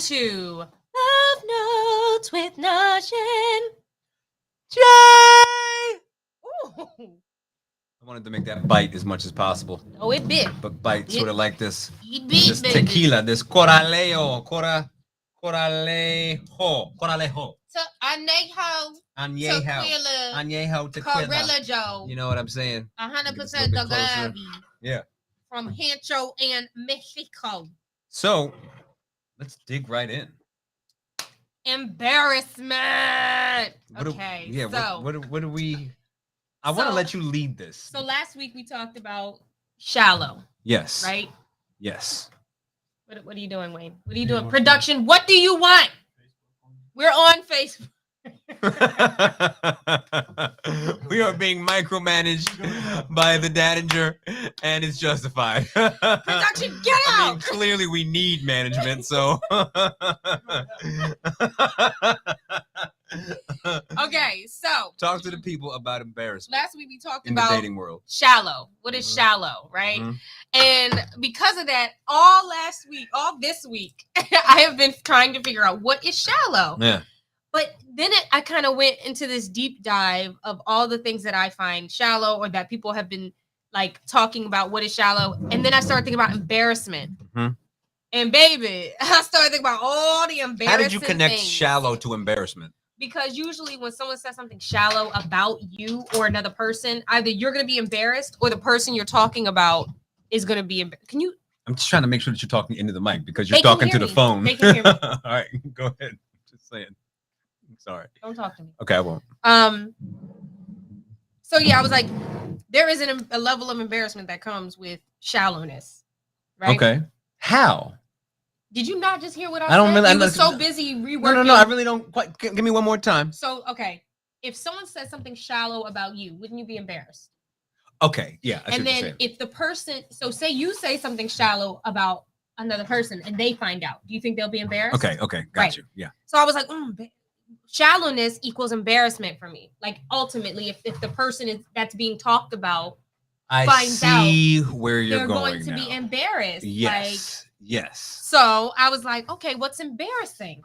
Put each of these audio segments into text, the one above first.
to Love Notes with NadjNJea. Ooh. I wanted to make that bite as much as possible. Oh, it bit. But bite sort of like this. It bit, This baby. tequila, this coralejo. So, Añejo tequila. Corella Joe. You know what I'm saying? 100% agave. Yeah. From Rancho and Mexico. So, let's dig right in. Embarrassment. What Okay. what do we... I want to let you lead this. So last week we talked about shallow. Yes. Right? Yes. What are you doing, Wayne? What are you doing? Production, what do you want? We're on Facebook. We are being micromanaged by the NadjNJea, and it's justified. Production, get out! I mean, clearly we need management, so... Okay, so talk to the people about embarrassment. Last week we talked in about the dating world. Shallow. What is shallow, right? And because of that, all this week, I have been trying to figure out what is shallow. Yeah. But then I kind of went into this deep dive of all the things that I find shallow or that people have been like talking about what is shallow. And then I started thinking about embarrassment. And baby, I started thinking about all the embarrassing How did you connect things. Shallow to embarrassment? Because usually when someone says something shallow about you or another person, either you're going to be embarrassed or the person you're talking about is going to be embarrassed. Can you? I'm just trying to make sure that you're talking into the mic because you're talking to the phone. They can hear me. All right, go ahead. Just saying. I'm sorry. Don't talk to me. Okay, I won't. So yeah, I was like, there is a level of embarrassment that comes with shallowness, right? Okay. How? Did you not just hear what I don't said? really. You were so busy reworking. No. I really don't quite. Give me one more time. So okay, if someone says something shallow about you, wouldn't you be embarrassed? Okay. Yeah. And then if the person, so say you say something shallow about another person and they find out, do you think they'll be embarrassed? Okay. Got you. Yeah. So I was like, shallowness equals embarrassment for me. Like ultimately, if the person that's being talked about finds see where you're they're going to now. be embarrassed. Yes. Yes. So I was like, okay, what's embarrassing?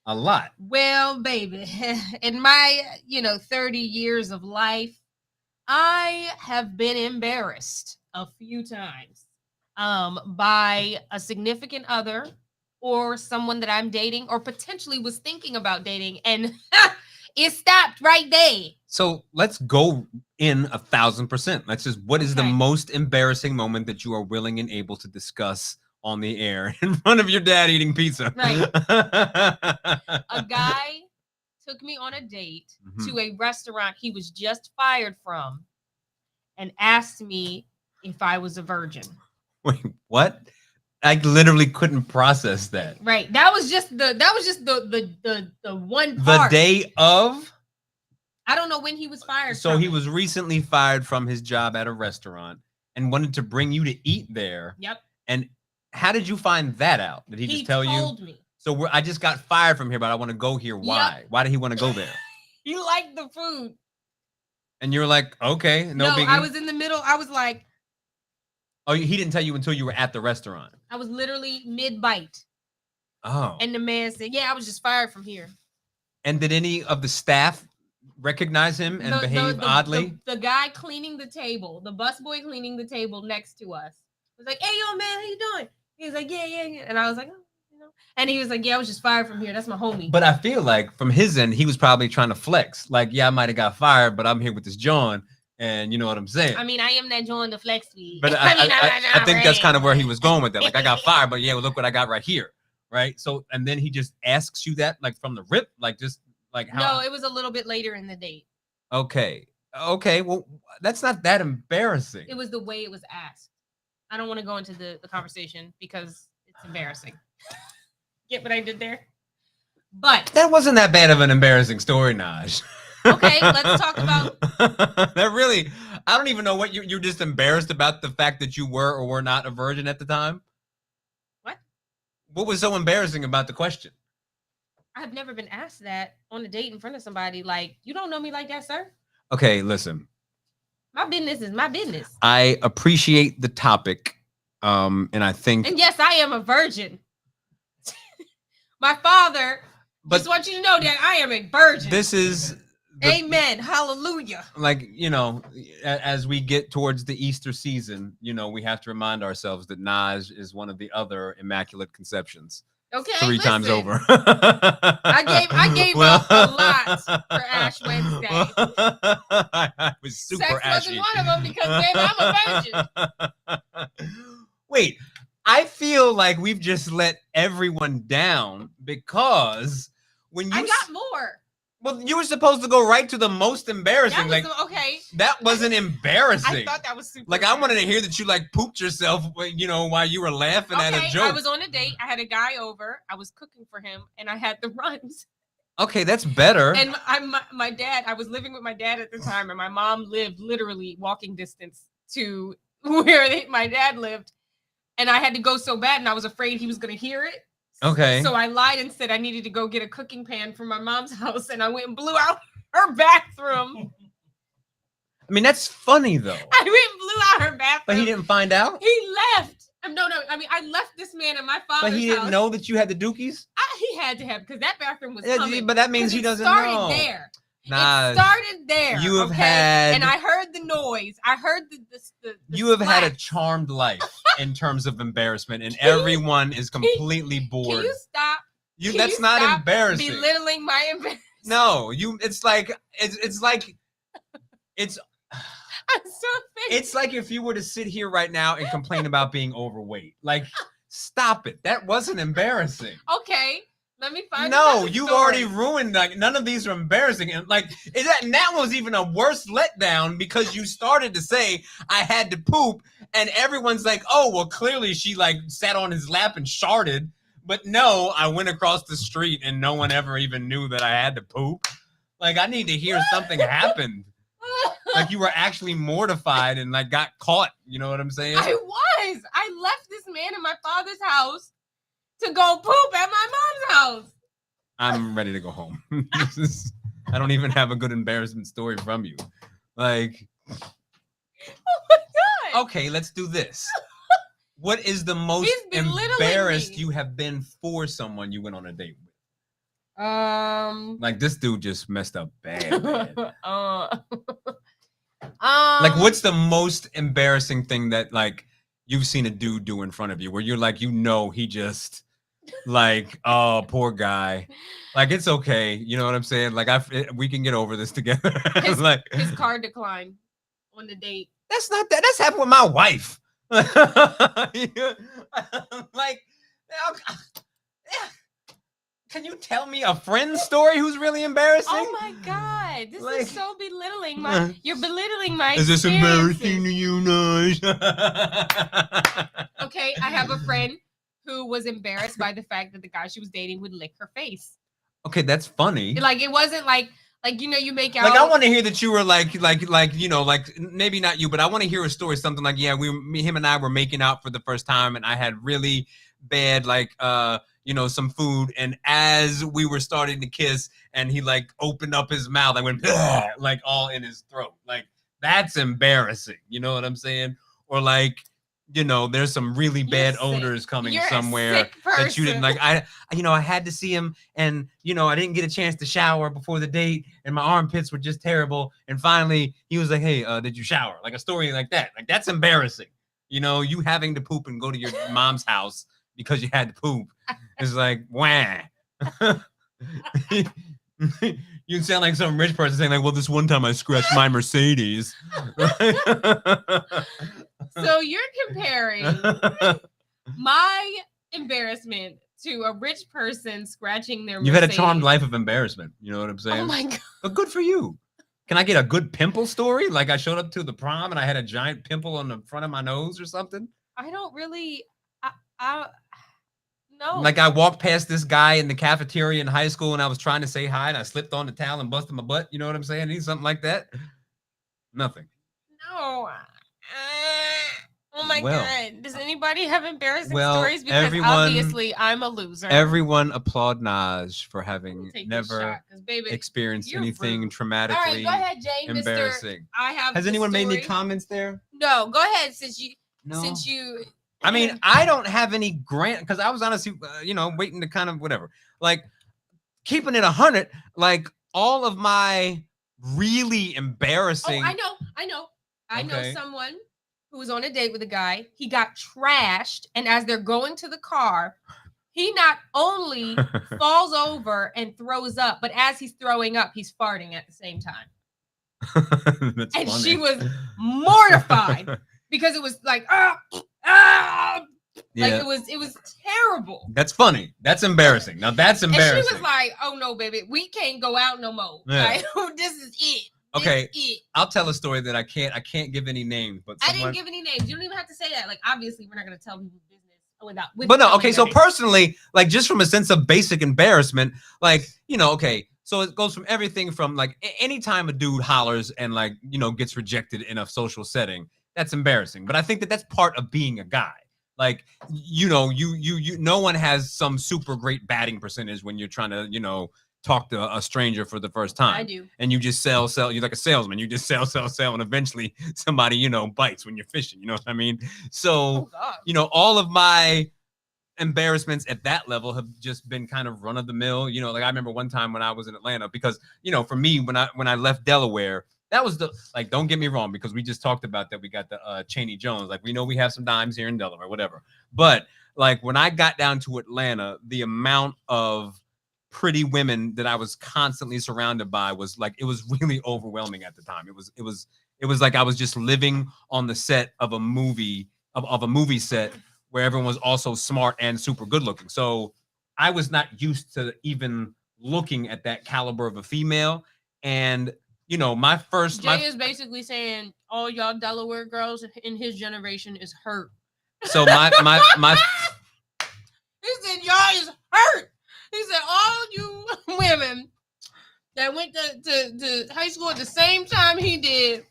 A lot. Well, baby, in my 30 years of life, I have been embarrassed a few times by a significant other or someone that I'm dating or potentially was thinking about dating, and it stopped right there. So let's go in 1,000%. Let's just, what is the most embarrassing moment that you are willing and able to discuss on the air in front of your dad eating pizza? Right. A guy took me on a date to a restaurant he was just fired from and asked me if I was a virgin. Wait, what? I literally couldn't process that. Right. That was just the one part. The day of? I don't know when he was fired. So he was recently fired from his job at a restaurant and wanted to bring you to eat there. Yep. And how did you find that out? Did he just tell you? He told me. So I just got fired from here, but I want to go here. Why? Yep. Why did he want to go there? He liked the food. And you were like, okay, no biggie. I was in the middle. I was like, oh, he didn't tell you until you were at the restaurant. I was literally mid-bite. Oh. And the man said, yeah, I was just fired from here. And did any of the staff recognize him and behave oddly? The guy cleaning the table, the busboy cleaning the table next to us, was like, hey, yo, man, how you doing? He was like, yeah. And I was like, oh, And he was like, yeah, I was just fired from here. That's my homie. But I feel like from his end, he was probably trying to flex. Like, yeah, I might have got fired, but I'm here with this John. And you know what I'm saying? I mean, I am that John the flex weed. But I think that's kind of where he was going with it. Like, I got fired, but yeah, well, look what I got right here. Right. So, and then he just asks you that, like, from the rip, like, just like how? No, it was a little bit later in the date. Okay. Well, that's not that embarrassing. It was the way it was asked. I don't want to go into the conversation because it's embarrassing. Get what I did there? But that wasn't that bad of an embarrassing story, Naj. Okay, let's talk about that. Really, I don't even know what you're just embarrassed about the fact that you were or were not a virgin at the time. What was so embarrassing about the question? I've never been asked that on a date in front of somebody. Like, you don't know me like that, sir. Okay, listen. My business is my business. I appreciate the topic, and I think. And yes, I am a virgin. My father just wants you to know that I am a virgin. This is amen. Hallelujah. Like, as we get towards the Easter season, we have to remind ourselves that Naj is one of the other immaculate conceptions. Okay, 3 times over. I gave up a lot for Ash Wednesday. I was super Sex ashy. wasn't one of them because, baby, I'm a virgin. Wait, I feel like we've just let everyone down because when you... I got more. Well, you were supposed to go right to the most embarrassing. Okay. That wasn't embarrassing. I thought that was super. I wanted to hear that you pooped yourself, while you were laughing at a joke. I was on a date. I had a guy over. I was cooking for him, and I had the runs. Okay, that's better. And my dad. I was living with my dad at the time, and my mom lived literally walking distance to where my dad lived, and I had to go so bad, and I was afraid he was going to hear it. Okay. So I lied and said I needed to go get a cooking pan from my mom's house, and I went and blew out her bathroom. I mean, that's funny, though. I went and blew out her bathroom. But he didn't find out? He left. No. I mean, I left this man in my father's house. But he didn't know that you had the dookies? He had to have, because that bathroom was coming. But that means he doesn't know. It started there. Nah, it started there. You have had... And I heard the noise. I heard the you have had a charmed life in terms of embarrassment, and everyone is completely bored. Can you stop? That's not embarrassing. Belittling my embarrassment. No, it's like... I'm so offended. It's like if you were to sit here right now and complain about being overweight. Stop it. That wasn't embarrassing. Okay. Let me find No, you've already ruined, none of these are embarrassing. And that was even a worse letdown because you started to say I had to poop and everyone's like, oh, well, clearly she sat on his lap and sharted. But no, I went across the street and no one ever even knew that I had to poop. I need to hear something happened. You were actually mortified and got caught. You know what I'm saying? I was. I left this man in my father's house to go poop at my mom's house. I'm ready to go home. I don't even have a good embarrassment story from you. Oh my God. Okay, let's do this. What is the most embarrassed you have been for someone you went on a date with? This dude just messed up bad. What's the most embarrassing thing that you've seen a dude do in front of you where you're he just oh, poor guy. It's okay. You know what I'm saying? We can get over this together. His car declined on the date. That's not that. That's happened with my wife. Can you tell me a friend's story who's really embarrassing? Oh my God. This is so belittling. You're belittling my Is this embarrassing to you, Naj? Okay, I have a friend who was embarrassed by the fact that the guy she was dating would lick her face. Okay, that's funny. It wasn't you make out. I want to hear that you were maybe not you, but I want to hear a story, something him and I were making out for the first time, and I had really bad some food, and as we were starting to kiss and he opened up his mouth, I went all in his throat. That's embarrassing. You know what I'm saying? Or there's some really bad odors coming somewhere that you didn't I had to see him, and I didn't get a chance to shower before the date, and my armpits were just terrible. And finally, he was like, "Hey, did you shower?" A story like that. That's embarrassing. You having to poop and go to your mom's house because you had to poop is wah. You sound like some rich person saying well, this one time I scratched my Mercedes. So you're comparing my embarrassment to a rich person scratching their Mercedes. You've had a charmed life of embarrassment. You know what I'm saying? Oh my God. But good for you. Can I get a good pimple story? I showed up to the prom and I had a giant pimple on the front of my nose or something? I don't really... No. I walked past this guy in the cafeteria in high school and I was trying to say hi and I slipped on the towel and busted my butt. You know what I'm saying? Something like that? Nothing. No. Oh my God. Does anybody have embarrassing stories? Because obviously I'm a loser. Everyone applaud Naj for having never experienced anything traumatically All right, go ahead, Jay, embarrassing. I have Has anyone made any comments there? No, go ahead since you I mean, I don't have any grant because I was honestly, waiting to kind of whatever. Like keeping it 100. Like all of my really embarrassing. Oh, I know Okay. someone who was on a date with a guy. He got trashed, and as they're going to the car, he not only falls over and throws up, but as he's throwing up, he's farting at the same time. That's And funny. she was mortified because it was like, Yeah. like it was terrible. That's funny. That's embarrassing. Now that's embarrassing. And she was like, "Oh no, baby, we can't go out no more. Yeah. Like, this is it. Okay, This is it." I'll tell a story that I can't give any names, but I didn't give any names. You don't even have to say that. Like, obviously, we're not going to tell people business without. But no, okay. So names. personally, like just from a sense of basic embarrassment, like okay. So it goes from everything from like anytime a dude hollers and like gets rejected in a social setting, that's embarrassing. But I think that that's part of being a guy. Like you no one has some super great batting percentage when you're trying to talk to a stranger for the first time. I do. And you just sell. You're like a salesman. You just sell, and eventually somebody bites when you're fishing. You know what I mean? So all of my embarrassments at that level have just been kind of run of the mill. Like I remember one time when I was in Atlanta, because for me when I left Delaware, that was don't get me wrong, because we just talked about that we got the Cheney Jones, like we know we have some dimes here in Delaware, whatever. But like when I got down to Atlanta, the amount of pretty women that I was constantly surrounded by was like, it was really overwhelming at the time. It was like I was just living on the set of a movie of a movie set where everyone was also smart and super good looking. So I was not used to even looking at that caliber of a female. And my first Jay is basically saying all y'all Delaware girls in his generation is hurt. So my he said y'all is hurt. He said all you women that went to high school at the same time he did,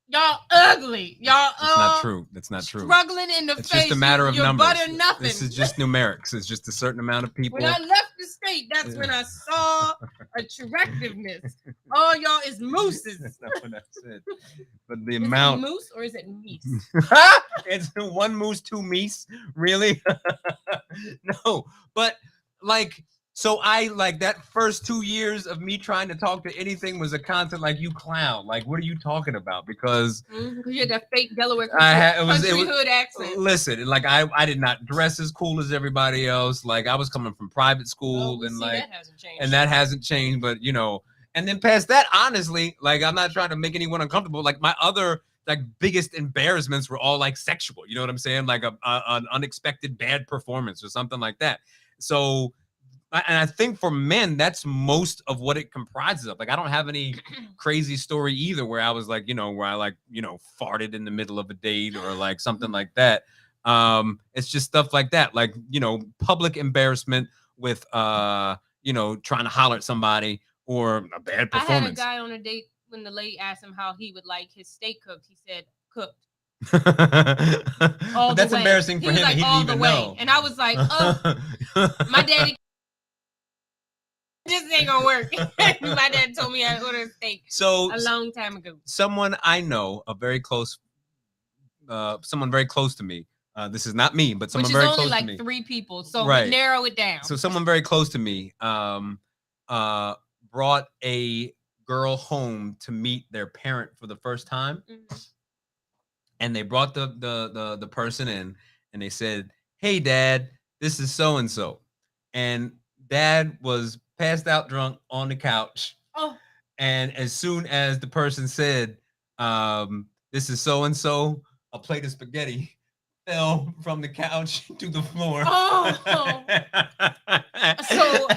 y'all ugly. Y'all That's not true. That's not true. Struggling in the it's face. It's just a matter of numbers. Butter nothing. This is just numerics. It's just a certain amount of people. When I left the state, that's when I saw attractiveness. All y'all is mooses. That's not what I said. But the is amount. It moose or is it meese? It's one moose, two meese. Really? No, but like. So I like that first 2 years of me trying to talk to anything was a constant like, you clown. Like, what are you talking about? Because you had that fake Delaware country hood accent. Listen, like I did not dress as cool as everybody else. Like I was coming from private school, and like that hasn't changed. And that hasn't changed. But and then past that, honestly, like I'm not trying to make anyone uncomfortable. Like my other like biggest embarrassments were all like sexual. You know what I'm saying? Like an unexpected bad performance or something like that. So. And I think for men, that's most of what it comprises of. Like, I don't have any crazy story either where I was like, where I like, farted in the middle of a date or like something like that. It's just stuff like that. Like, public embarrassment with, trying to holler at somebody or a bad performance. I had a guy on a date when the lady asked him how he would like his steak cooked. He said, cooked. That's embarrassing for him. Like, he didn't even know. And I was like, oh, my daddy. This ain't gonna work. My dad told me I ordered a steak a long time ago. Someone I know, someone very close to me. This is not me, but someone very close to me. Which is only like 3 people, so narrow it down. So someone very close to me brought a girl home to meet their parent for the first time, and they brought the person in, and they said, "Hey, Dad, this is so and so," and Dad was passed out drunk on the couch. Oh. And as soon as the person said, this is so-and-so, a plate of spaghetti fell from the couch to the floor. Oh. So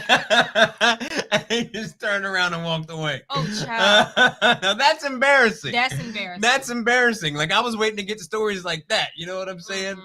he just turned around and walked away. Oh, child. Now that's embarrassing. That's embarrassing. That's embarrassing. Like I was waiting to get stories like that. You know what I'm saying?